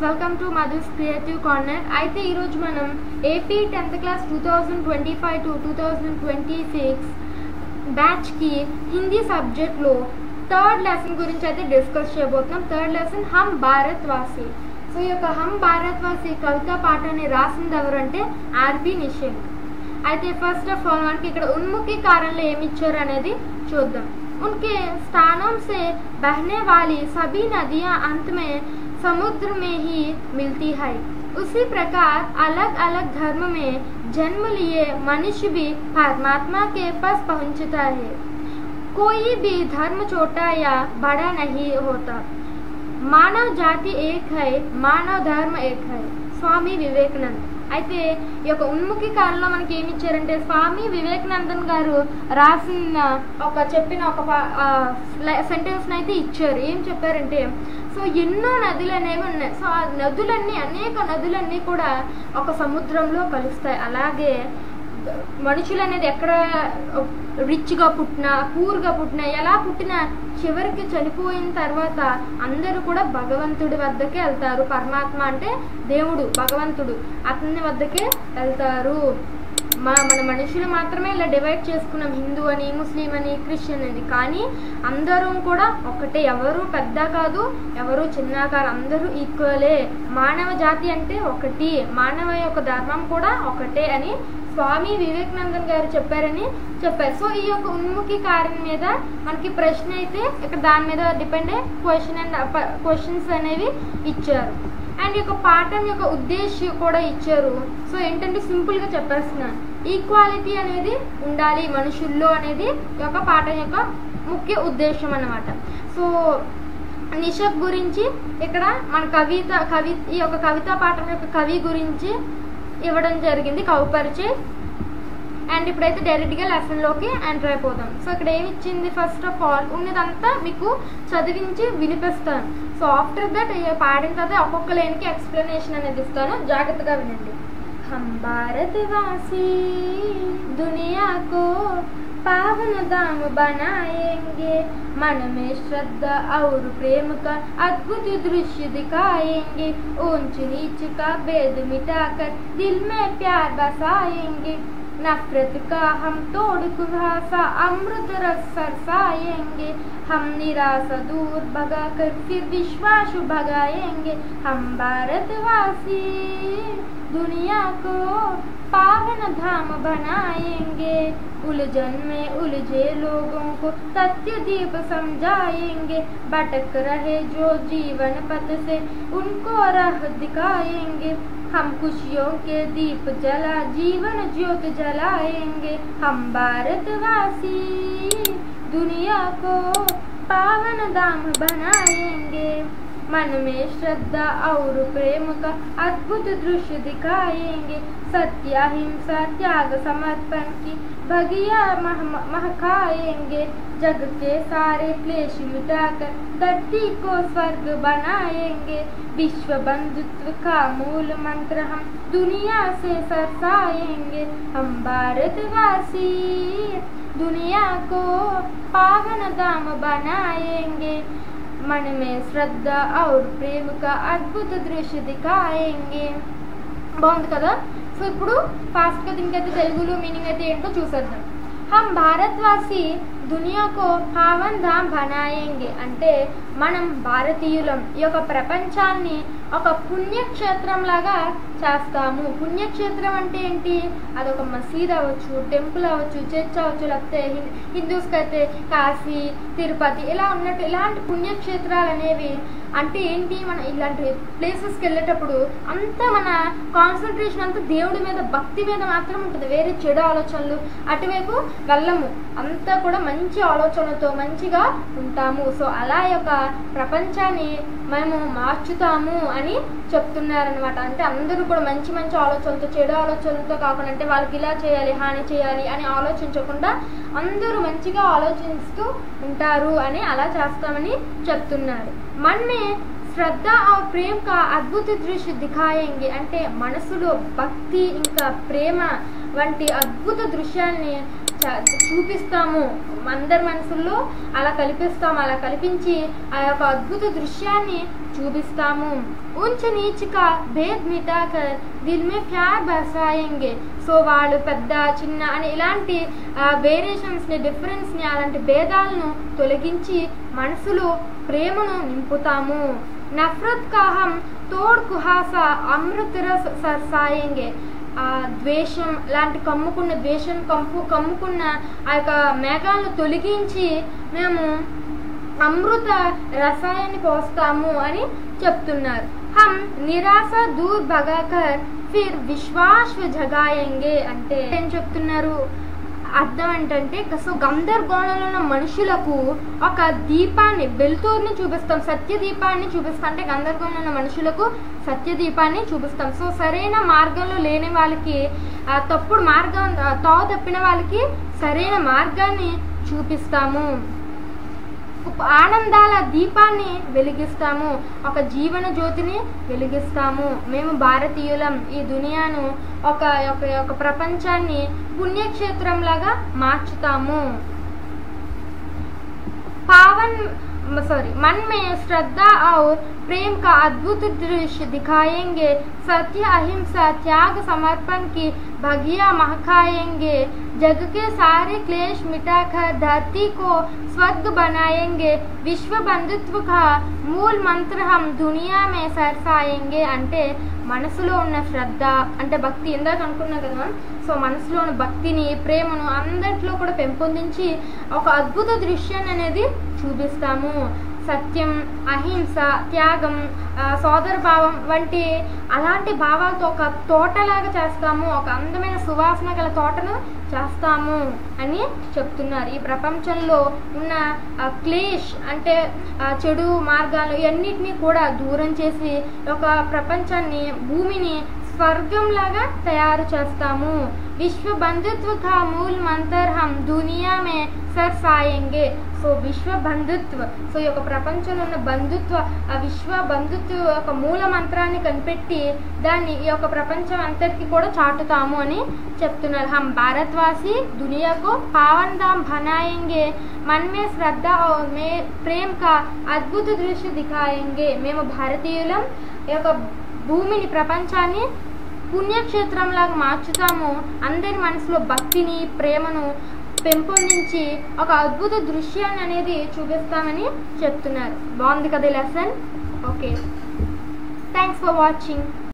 Welcome to Madhu's creative corner. అయితే ఈరోజు మనం ఏపీ 10th క్లాస్ 2025 to 2026 బ్యాచ్కి హిందీ సబ్జెక్ట్లో థర్డ్ లెసన్ గురించి అయితే డిస్కస్ చేయబోతున్నాం. థర్డ్ లెసన్ హమ్ భారత్వాసి. సో ఈ యొక్క హమ్ భారత్వాసి కవితా పాఠాన్ని రాసింది ఎవరంటే ఆర్బి నిషంక్. అయితే ఫస్ట్ ఆఫ్ ఆల్ మనకి ఇక్కడ ఉన్ముఖి కారణంలో ఏమి ఇచ్చారు అనేది చూద్దాం. उनके स्थानों से बहने वाली सभी नदियां अंत में समुद्र में ही मिलती है. उसी प्रकार अलग अलग धर्म में जन्म लिए मनुष्य भी परमात्मा के पास पहुंचता है. कोई भी धर्म छोटा या बड़ा नहीं होता. मानव जाति एक है, मानव धर्म एक है. स्वामी विवेकानंद. అయితే ఈ యొక్క ఉన్ముఖి కాలంలో మనకి ఏమి ఇచ్చారంటే స్వామి వివేకానందన్ గారు రాసిన చెప్పిన ఒక సెంటెన్స్ అయితే ఇచ్చారు. ఏం చెప్పారంటే సో ఎన్నో నదులు అనేవి ఉన్నాయి. సో ఆ నదులన్నీ అనేక నదులన్నీ కూడా ఒక సముద్రంలో కలుస్తాయి. అలాగే మనుషులు అనేది ఎక్కడ రిచ్గా పుట్టినా పూర్గా పుట్టినా ఎలా పుట్టినా చివరికి చనిపోయిన తర్వాత అందరూ కూడా భగవంతుడి వద్దకే వెళ్తారు. పరమాత్మ అంటే దేవుడు, భగవంతుడు, అతని వద్దకే వెళ్తారు. మన మనుషులు మాత్రమే ఇలా డివైడ్ చేసుకున్నాం, హిందూ అని, ముస్లిం అని, క్రిస్టియన్ అని. కానీ అందరూ కూడా ఒకటే, ఎవరు పెద్ద కాదు, ఎవరు చిన్న కాదు, అందరూ ఈక్వలే. మానవ జాతి అంటే ఒకటి, మానవ యొక్క ధర్మం కూడా ఒకటే అని స్వామి వివేకానందన్ గారు చెప్పారు. సో ఈ యొక్క ఉన్ముఖి కార్యం మీద మనకి ప్రశ్న అయితే ఇక్కడ దాని మీద డిపెండ్ అయ్యి క్వశ్చన్స్ అనేవి ఇచ్చారు. అండ్ ఈ యొక్క పాఠం యొక్క ఉద్దేశం కూడా ఇచ్చారు. సో ఏంటంటే సింపుల్గా చెప్పేస్తున్నాను, ఈక్వాలిటీ అనేది ఉండాలి మనుషుల్లో అనేది ఈ యొక్క పాఠం యొక్క ముఖ్య ఉద్దేశం అన్నమాట. సో నిషక్ గురించి ఇక్కడ మన ఈ యొక్క కవితా పాఠం యొక్క కవి గురించి ఇవ్వడం జరిగింది, కవి పరిచయం. అండ్ ఇప్పుడైతే డైరెక్ట్గా లెసన్లోకి ఎంటర్ అయిపోతాం. సో ఇక్కడ ఏమి ఇచ్చింది, ఫస్ట్ ఆఫ్ ఆల్ ఉన్నదంతా మీకు చదివించి వినిపిస్తాను. సో ఆఫ్టర్ దట్ పాడిన తర్వాత ఒక్కొక్క లైన్కి ఎక్స్ప్లెనేషన్ అనేది ఇస్తాను, జాగ్రత్తగా వినండి. हम भारतवासी दुनिया को पावन धाम बनाएंगे, मन में श्रद्धा और प्रेम का अद्भुत दृश्य दिखाएंगे, ऊंच नीच का भेद मिटाकर दिल में प्यार बसाएंगे, नफरत का हम तोड़ कुहासा अमृत रस बरसाएंगे, हम निराशा दूर भगाकर फिर विश्वास भगाएंगे, हम भारतवासी दुनिया को पावन धाम बनाएंगे, उलझन में उलझे लोगों को सत्य दीप समझाएंगे, भटक रहे जो जीवन पथ से उनको राह दिखाएंगे, हम खुशियों के दीप जला जीवन ज्योत जलाएंगे, हम भारतवासी दुनिया को पावन धाम बनाएंगे, मन में श्रद्धा और प्रेम का अद्भुत दृश्य दिखाएंगे, सत्य अहिंसा त्याग समर्पण की भगिया महकाएंगे, जग के सारे क्लेश मिटाकर धरती को स्वर्ग बनाएंगे, विश्व बंधुत्व का मूल मंत्र हम दुनिया से सरसाएंगे, हम भारतवासी दुनिया को पावन धाम बनाएंगे, मन में श्रद्धा और प्रेम का अद्भुत दृश्य दिखाएंगे. బాగుంది కదా. సో ఇప్పుడు ఫాస్ట్గా దీనికైతే తెలుగులో మీనింగ్ అయితే ఏంటో చూసేద్దాం. హమ్ భారత్వాసి దునియాకో పావన్ ధామ్ బనాయేంగే అంటే మనం భారతీయులం ఈ యొక్క ప్రపంచాన్ని ఒక పుణ్యక్షేత్రం లాగా చేస్తాము. పుణ్యక్షేత్రం అంటే ఏంటి, అదొక మసీద్ అవ్వచ్చు, టెంపుల్ అవ్వచ్చు, చర్చ్ అవ్వచ్చు, లేకపోతే హిందూస్కి అయితే కాశీ, తిరుపతి ఇలా ఉన్నట్టు ఇలాంటి పుణ్యక్షేత్రాలు అనేవి అంటే ఏంటి, మన ఇలాంటి ప్లేసెస్కి వెళ్ళేటప్పుడు అంతా మన కాన్సన్ట్రేషన్ అంతా దేవుడి మీద, భక్తి మీద మాత్రం ఉంటుంది. వేరే చెడు ఆలోచనలు అటువైపు వెళ్ళము, అంతా కూడా మంచి ఆలోచనలతో మంచిగా ఉంటాము. సో అలా యొక్క ప్రపంచాన్ని మేము మార్చుతాము అని చెప్తున్నారనమాట. అంటే అందరూ కూడా మంచి మంచి ఆలోచనలతో, చెడు ఆలోచనలతో కాకుండా అంటే వాళ్ళకి ఇలా చేయాలి, హాని చేయాలి అని ఆలోచించకుండా అందరూ మంచిగా ఆలోచిస్తూ ఉంటారు అని అలా చేస్తామని చెప్తున్నారు. మన్నే శ్రద్ధ और प्रेम का अद्भुत दृश्य दिखाएंगे అంటే మనసులో భక్తి ఇంకా ప్రేమ వంటి అద్భుత దృశ్యాల్ని చూపిస్తాము, అందరి మనసుల్లో అలా కల్పిస్తాము, అలా కల్పించి ఆ యొక్క అద్భుత దృశ్యాన్ని చూపిస్తాము. ఉంచ నీచక భేద్ మిటాకర్ దిల్ మే ప్యార్ బసాయేంగే. సో వాళ్ళు పెద్ద చిన్న అని ఇలాంటి వేరియేషన్స్ని, డిఫరెన్స్ని, అలాంటి భేదాలను తొలగించి మనసులో ప్రేమను నింపుతాము. నఫరత్ కా హమ్ తోడ్ కుహాసా అమృత రస్ సర్సాయేంగే. ద్వేషం లాంటి కమ్ముకున్న ద్వేషం కమ్ముకున్న ఆ యొక్క మేఘాలను తొలగించి మేము అమృత రసాయన్ని పోస్తాము అని చెప్తున్నారు. హమ్ నిరాశ దూర్ భగాకర్ ఫిర్ విశ్వాస్ జగాయేంగే అంటే ఏం చెప్తున్నారు, అర్థం ఏంటంటే సో గందరగోళంలో ఉన్న మనుషులకు ఒక దీపాన్ని, వెలుతురుని చూపిస్తాం, సత్య దీపాన్ని చూపిస్తాం. అంటే గందరగోళంలో ఉన్న మనుషులకు సత్య దీపాన్ని చూపిస్తాం. సో సరైన మార్గంలో లేని వాళ్ళకి, తప్పుడు మార్గం తో తప్పిన వాళ్ళకి సరైన మార్గాన్ని చూపిస్తాము. ఆనందాల దీపాన్ని వెలిగిస్తాము, ఒక జీవన జ్యోతిని వెలిగిస్తాము. మేము భారతీయులం ఈ దునియాను, ఒక ప్రపంచాన్ని పుణ్యక్షేత్రంలాగా మార్చుతాము. मन में श्रद्धा और प्रेम का अद्भुत दृश्य दिखाएंगे. सत्य अहिंसा त्याग समर्पण की भगिया महकाएंगे. जग के सारे क्लेश मिटाकर धरती को स्वर्ग बनाएंगे. विश्व बंधुत्व का मूल मंत्र हम दुनिया में सरसाएंगे. అంటే మనసులో ఉన్న శ్రద్ధ అంటే భక్తి, ఇందాక అనుకున్నా కదా మనం. సో మనసులో ఉన్న భక్తిని, ప్రేమను అందరిలో కూడా పెంపొందించి ఒక అద్భుత దృశ్యాన్ని అనేది చూపిస్తాము. సత్యం, అహింస, త్యాగం, సోదర భావం వంటి అలాంటి భావాలతో ఒక తోటలాగా చేస్తాము, ఒక అందమైన సువాసన గల తోటను చేస్తాము అని చెప్తున్నారు. ఈ ప్రపంచంలో ఉన్న క్లేష్ అంటే చెడు మార్గాలు ఇవన్నిటినీ కూడా దూరం చేసి ఒక ప్రపంచాన్ని, భూమిని స్వర్గంలాగా తయారు చేస్తాము. విశ్వ బంధుత్వ కా మూల్ మంతర్ హమ్ దునియా మే సర్సాయేంగే. సో విశ్వ బంధుత్వ, సో ఈ యొక్క ప్రపంచంలో ఉన్న బంధుత్వ, ఆ విశ్వ బంధుత్వ యొక్క మూల మంత్రాన్ని కనిపెట్టి దాన్ని ఈ యొక్క ప్రపంచం అంతటికి కూడా చాటుతాము అని చెప్తున్నారు. హమ్ భారత్వాసి దునియాకు పావన్ ధామ్ బనాయేంగే. మన్ మే శ్రద్ధ ఔర్ మే ప్రేమ్ కా అద్భుత దృశ్య దిఖాయేంగే. మేము భారతీయులం ఈ యొక్క భూమిని, ప్రపంచాన్ని పుణ్యక్షేత్రంలాగా మార్చుతాము. అందరి మనసులో భక్తిని, ప్రేమను పెంపొందించి ఒక అద్భుత దృశ్యాన్ని అనేది చూపిస్తామని చెప్తున్నారు. బాగుంది కదా lesson? Okay, thanks for watching.